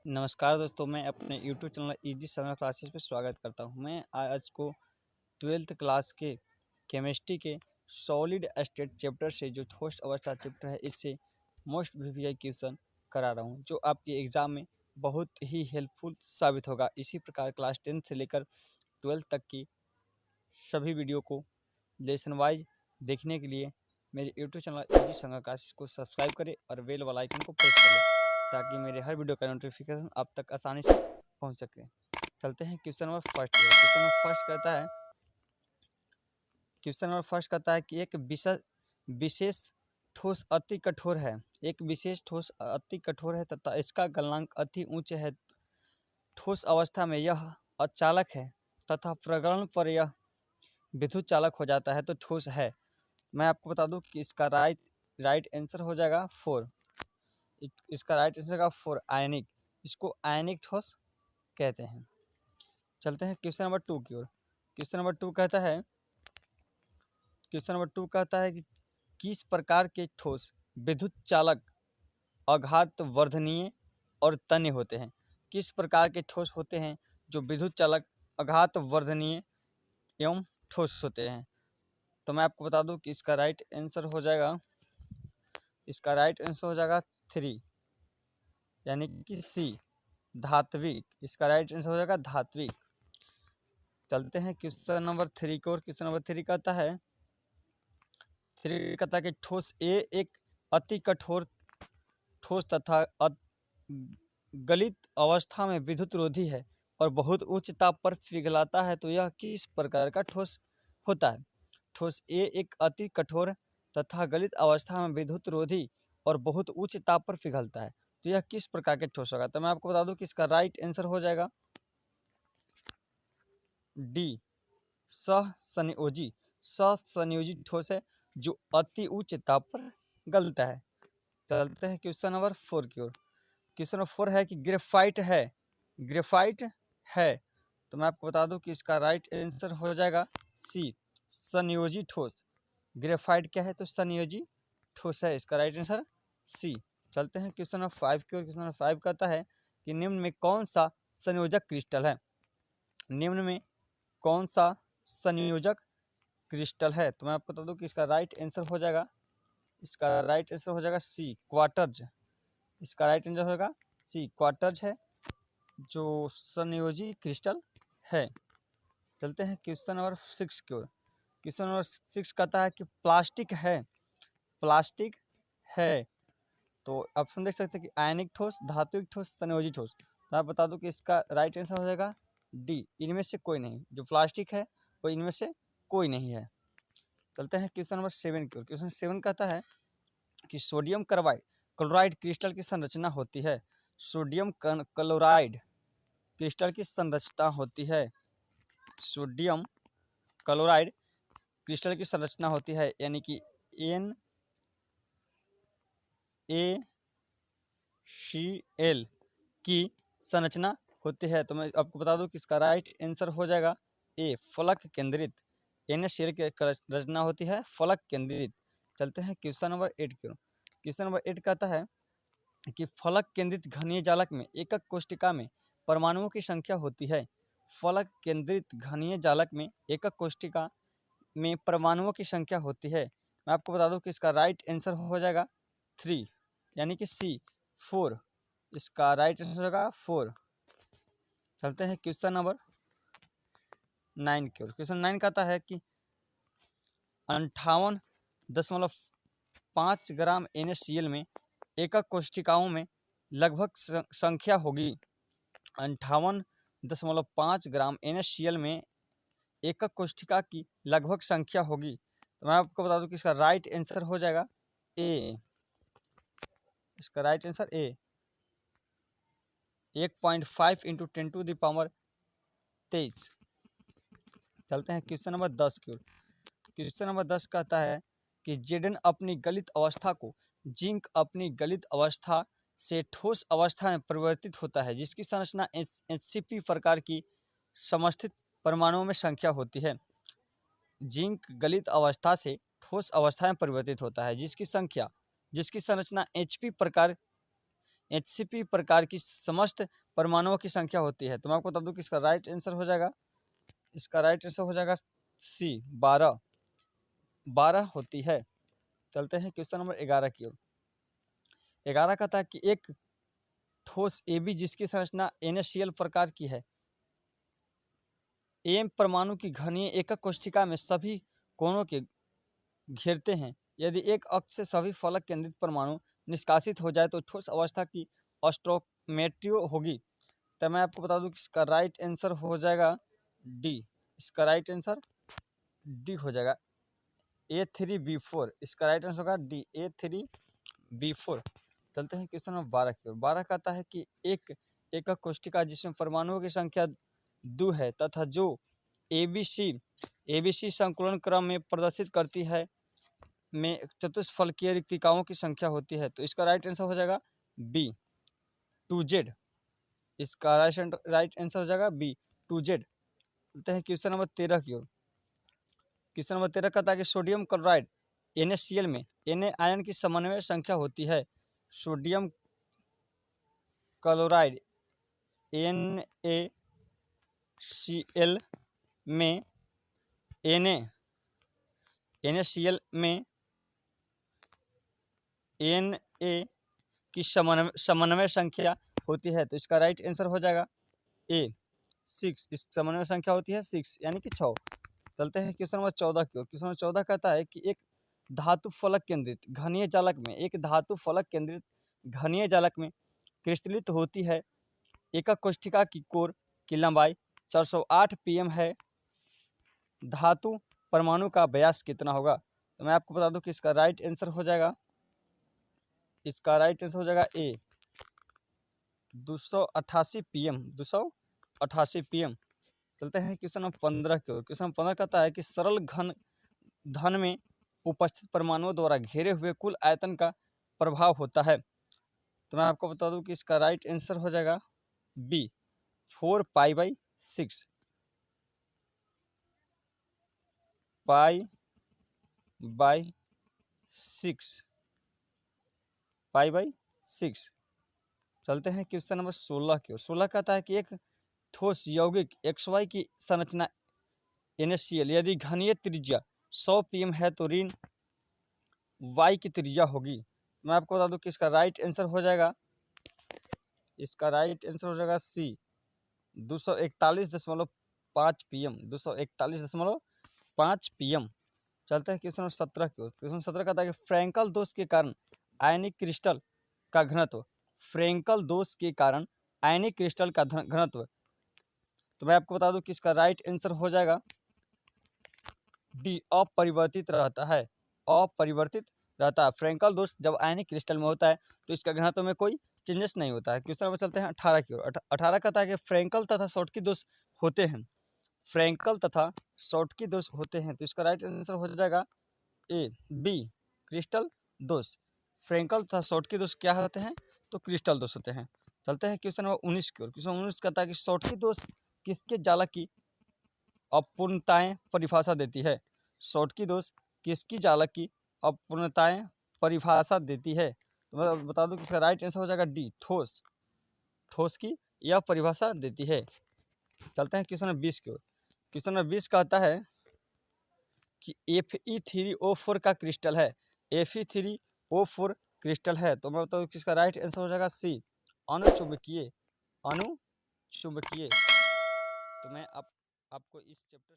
नमस्कार दोस्तों, मैं अपने YouTube channel easy summer classes पे स्वागत करता हूं। मैं आज को 12th क्लास के केमिस्ट्री के सॉलिड स्टेट चैप्टर से जो ठोस अवस्था चैप्टर है, इससे मोस्ट वीवीआई क्वेश्चन करा रहा हूं, जो आपके एग्ज़ाम में बहुत ही हेल्पफुल साबित होगा। इसी प्रकार क्लास 10 से लेकर 12th तक की सभी वीडियो को लेसन वाइज देखने के लिए मेरे YouTube channel easy summer classes को सब्सक्राइब करें और बेल वाला आइकन को प्रेस करें, ताकि मेरे हर वीडियो का नोटिफिकेशन आप तक आसानी से पहुंच सके। चलते हैं question number first. Question number first कहता है कि एक विशेष ठोस अति कठोर है। एक विशेष ठोस अति कठोर है तथा इसका गलनांक अति उच्च है। ठोस अवस्था में यह अचालक है तथा प्रगलन पर यह विद्युत चालक हो जाता है, तो ठोस है। मैं आपको बता दूं कि इसका राइट आंसर हो जाएगा 4। इसका राइट आंसर का 4 आयनिक। इसको आयनिक ठोस कहते हैं। चलते हैं क्वेश्चन नंबर 2 की ओर। क्वेश्चन नंबर 2 कहता है कि किस प्रकार के ठोस विद्युत चालक अघात वर्धनीय और तन्य होते हैं। किस प्रकार के ठोस होते हैं जो विद्युत चालक अघात वर्धनीय एवं ठोस होते हैं। तो मैं आपको बता दूं कि इसका राइट आंसर हो जाएगा 3, यानी कि सी, धात्विक। इसका राइट आंसर हो जाएगा धात्विक। चलते हैं क्वेश्चन नंबर 3 की ओर। क्वेश्चन नंबर 3 कहता है कि ठोस ए एक अति कठोर ठोस तथा गलित अवस्था में विद्युत रोधी है और बहुत उच्च ताप पर पिघलाता है, तो यह किस प्रकार का ठोस होता है। ठोस ए एक अति कठोर तथा गलित अवस्था में विद्युत रोधी और बहुत उच्च ताप पर पिघलता है, तो यह किस प्रकार के ठोस होगा। तो मैं आपको बता दूं कि इसका राइट आंसर हो जाएगा डी, सहसंयोजी ठोस है जो अति उच्च ताप पर गलता है। चलते हैं क्वेश्चन नंबर 4 की ओर। क्वेश्चन नंबर 4 है कि ग्रेफाइट है। तो मैं आपको बता दूं कि इसका राइट आंसर हो जाएगा सी, संयोजी ठोस। ग्रेफाइट क्या है, तो संयोजी ठोस है। इसका राइट आंसर सी। चलते हैं क्वेश्चन नंबर 5 की ओर। क्वेश्चन नंबर 5 कहता है कि निम्न में कौन सा संयोजक क्रिस्टल है। निम्न में कौन सा संयोजक क्रिस्टल है। तो मैं आपको बता दूं कि इसका राइट आंसर हो जाएगा सी, क्वार्टज। इसका राइट आंसर होगा सी, क्वार्टज है जो संयोजी क्रिस्टल है। चलते हैं क्वेश्चन नंबर 6 की ओर। क्वेश्चन नंबर 6 कहता है कि प्लास्टिक है। तो ऑप्शन देख सकते हैं कि आयनिक ठोस, धात्विक ठोस, संयोजी ठोस। तो मैं बता दूं कि इसका राइट आंसर हो जाएगा डी, इनमें से कोई नहीं। जो प्लास्टिक है वो इनमें से कोई नहीं है। चलते हैं क्वेश्चन नंबर 7 की ओर। क्वेश्चन 7 कहता है कि सोडियम क्लोराइड क्रिस्टल की संरचना होती है। सोडियम क्लोराइड क्रिस्टल की संरचना होती है। सोडियम क्लोराइड क्रिस्टल की संरचना होती है, यानी कि NaCl की संरचना होती है। तो मैं आपको बता दूं कि इसका राइट आंसर हो जाएगा ए, फलक केंद्रित। NaCl की रचना होती है फलक केंद्रित। चलते हैं क्वेश्चन नंबर 8 की ओर। क्वेश्चन नंबर 8 कहता है कि फलक केंद्रित घनीय जालक में एकक कोशिका में परमाणुओं की संख्या होती है। फलक केंद्रित घनीय जालक में एकक कोशिका में परमाणुओं की संख्या होती है। मैं आपको बता दूं कि इसका राइट आंसर हो जाएगा 3, यानी कि सी, 4। इसका राइट आंसर होगा 4। चलते हैं क्वेश्चन नंबर 9 की ओर। क्वेश्चन 9 कहता है कि 58.5 ग्राम NaCl में एकक कोशिकाओं में लगभग संख्या होगी। 58.5 ग्राम NaCl में एकक कोशिका की लगभग संख्या होगी। तो मैं आपको बता दूं कि इसका राइट आंसर हो जाएगा ए। इसका राइट आंसर ए, 1.5 × 10⁻23। चलते हैं क्वेश्चन नंबर 10 की ओर। क्वेश्चन नंबर 10 कहता है कि जेडन अपनी गलित अवस्था को जिंक अपनी गलित अवस्था से ठोस अवस्था में परिवर्तित होता है, जिसकी संरचना HCP प्रकार की समस्थित परमाणुओं में संख्या होती है। जिंक गलित अवस्था से ठोस अवस्था में परिवर्तित होता है, जिसकी संरचना HCP प्रकार की समस्त परमाणुओं की संख्या होती है। तो मैं आपको बता दूं कि इसका राइट आंसर हो जाएगा, इसका राइट आंसर हो जाएगा सी 12, 12 होती है। चलते हैं क्वेश्चन नंबर 11 की ओर। 11 कहता है कि एक ठोस AB जिसकी संरचना NaCl प्रकार की है, एम परमाणु की घनीय एकक कोशिका में सभी कोणों के घेरते हैं। यदि एक अक्ष से सभी फलक केंद्रित परमाणु निष्कासित हो जाए तो ठोस अवस्था की स्टोमेट्रियो होगी। तो मैं आपको बता दूं कि इसका राइट आंसर हो जाएगा डी, इसका राइट आंसर डी हो जाएगा A3B4, इसका राइट आंसर होगा डी A3B4। चलते हैं क्वेश्चन नंबर 12 की ओर। 12 कहता है कि एक एकक कोशिका जिसमें परमाणुओं की संख्या 2 है तथा जो ABC संकुलन क्रम में प्रदर्शित करती है में चतुष्फलकीय रिक्तिकाओं की संख्या होती है। तो इसका राइट आंसर हो जाएगा बी 2Z, इसका राइट आंसर हो जाएगा बी 2Z। चलते हैं क्वेश्चन नंबर 13 की ओर। क्वेश्चन नंबर 13 कहता है कि सोडियम क्लोराइड NaCl में Na आयन की समन्वय संख्या होती है। सोडियम क्लोराइड NaCl में NaCl में Na की समन्वय संख्या होती है। तो इसका राइट आंसर हो जाएगा A 6, इस समन्वय संख्या होती है 6 यानी कि 6। चलते हैं क्वेश्चन नंबर 14 की ओर। क्वेश्चन नंबर 14 कहता है कि एक धातु फलक केंद्रित घनीय जालक में, एक धातु फलक केंद्रित घनीय जालक में क्रिस्टलित होती है एकक कोशिका की कोर की लंबाई 408 pm है। धातु परमाणु का व्यास कितना होगा? तो मैं आपको बता दूं कि इसका राइट आंसर हो जाएगा, इसका राइट आंसर हो जाएगा ए 288 pm, 288 pm। चलते हैं क्वेश्चन नंबर 15 की ओर। क्वेश्चन नंबर 15 कहता है कि सरल घन धन में उपस्थित परमाणुओं द्वारा घेरे हुए कुल आयतन का प्रभाव होता है। तो मैं आपको बता दूं कि इसका राइट आंसर हो जाएगा बी 4π/6, π/6। चलते हैं क्वेश्चन नंबर 16 की ओर। 16 कहता है कि एक ठोस यौगिक XY की संरचना NaCl यदि घनीय त्रिज्या 100 pm है तो ऋण Y की त्रिज्या होगी। मैं आपको बता दूं कि इसका राइट आंसर हो जाएगा, इसका राइट आंसर हो जाएगा सी 241.5 pm, 241.5 pm। चलते हैं क्वेश्चन नंबर 17 की ओर। क्वेश्चन 17 कहता है कि फ्रैंकल दोष के कारण आयनिक क्रिस्टल का घनत्व, फ्रैंकल दोष के कारण आयनिक क्रिस्टल का घनत्व। तो मैं आपको बता दूं कि इसका राइट आंसर हो जाएगा डी अपरिवर्तित रहता है, अपरिवर्तित रहता है। फ्रैंकल दोष जब आयनिक क्रिस्टल में होता है तो इसका घनत्व में कोई चेंजेस नहीं होता है। क्वेश्चन नंबर चलते हैं 18 की ओर। 18 कहता है कि फ्रैंकल तथा शॉर्टकी दोष होते हैं, फ्रैंकल तथा शॉर्टकी दोष होते हैं। तो इसका राइट आंसर हो जाएगा ए बी क्रिस्टल दोष। फ्रैंकल तथा शॉर्टकी दोष क्या होते हैं? तो क्रिस्टल दोष होते हैं। चलते हैं क्वेश्चन नंबर 19 की ओर। क्वेश्चन 19 कहता है कि शॉर्टकी दोष किसके जालक की अपूर्णताएं परिभाषा देती है? शॉर्टकी दोष किसकी जालक की अपूर्णताएं परिभाषा देती है? तो मैं बता दूं कि इसका राइट आंसर हो जाएगा डी ठोस, ठोस की यह परिभाषा देती है। चलते हैं क्वेश्चन नंबर 20 की ओर। क्वेश्चन नंबर 20 कहता है कि Fe3O4 का क्रिस्टल है, Fe3O4 क्रिस्टल है। तो मैं बताऊँ कि इसका राइट आंसर हो जाएगा सी अणुचुंबकीय, अणुचुंबकीय। तो मैं आपको इस चैप्टर